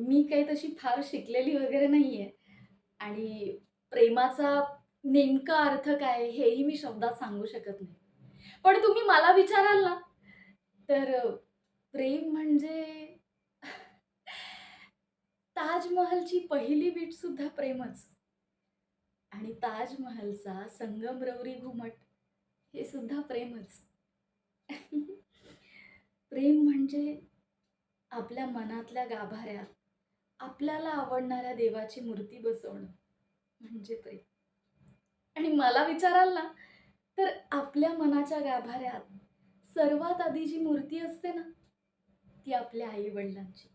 मी काही तशी फार शिकलेली वगैरे नाहीये आणि प्रेमाचा नेमका अर्थ काय हेही मी शब्दात सांगू शकत नाही. पण तुम्ही मला विचाराल ना, तर प्रेम म्हणजे ताजमहलची पहिली वीट सुद्धा प्रेमच आणि ताजमहलचा संगमरवरी घुमट हे सुद्धा प्रेमच. प्रेम म्हणजे आपल्या मनातल्या गाभाऱ्यात आपल्याला आवडणाऱ्या देवाची मूर्ती बसवणं म्हणजे प्रेम. आणि मला विचाराल ना, तर आपल्या मनाच्या गाभाऱ्यात सर्वात आधी जी मूर्ती असते ना, ती आपल्या आई-वडिलांची.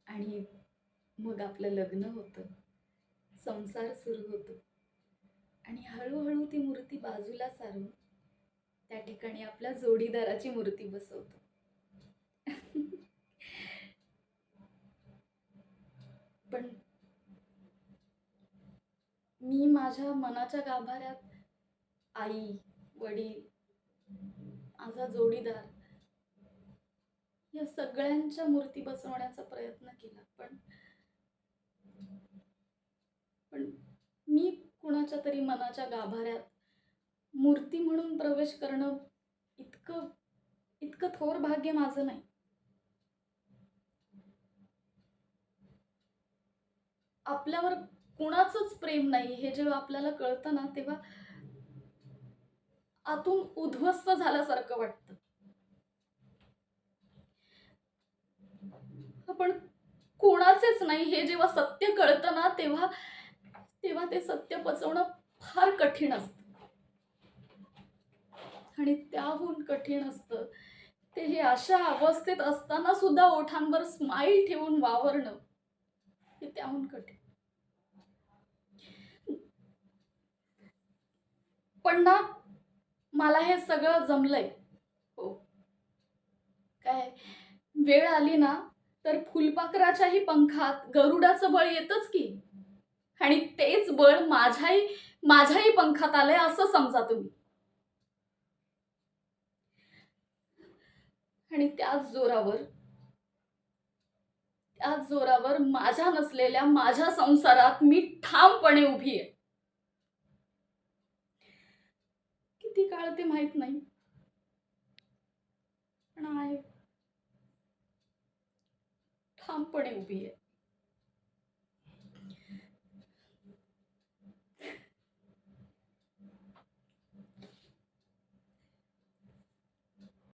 आणि मग आपलं लग्न होतं, संसार सुरू होतो आणि हळू ती मूर्ती बाजूला सारून त्या ठिकाणी आपल्या जोडीदाराची मूर्ती बसवतो. पण मी माझ्या मनाच्या गाभाऱ्यात आई, वडील, माझा जोडीदार या सगळ्यांच्या मूर्ती बसवण्याचा प्रयत्न केला. पण पण मी कुणाच्या तरी मनाच्या गाभाऱ्यात मूर्ती म्हणून प्रवेश करणं इतकं इतकं थोर भाग्य माझं नाही. आपल्यावर कुणाचंच प्रेम नाही हे जेव्हा आपल्याला कळतं ना, तेव्हा आतून उद्ध्वस्त झाल्यासारखं वाटतं. पण कोणाचेच नाही हे जेव्हा सत्य कळतं ना, तेव्हा तेव्हा ते सत्य पचवणं फार कठीण असतं. आणि त्याहून कठीण असतं ते हे अशा अवस्थेत असताना सुद्धा ओठांवर स्माईल ठेवून वावरणं, हे त्याहून कठीण. पण ना, मला हे सगळं जमलंय. हो. काय वेळ आली ना, तर फुलपाखराच्याही पंखात गरुडाचं बळ येतच की. आणि तेच बळ माझ्याही पंखात आलंय असं समजा तुम्ही. आणि त्याच जोरावर माझ्या नसलेल्या माझ्या संसारात मी ठामपणे उभी आहे. किती काळ ते माहित नाही. पण आहे. ठामपणे उभी आहे.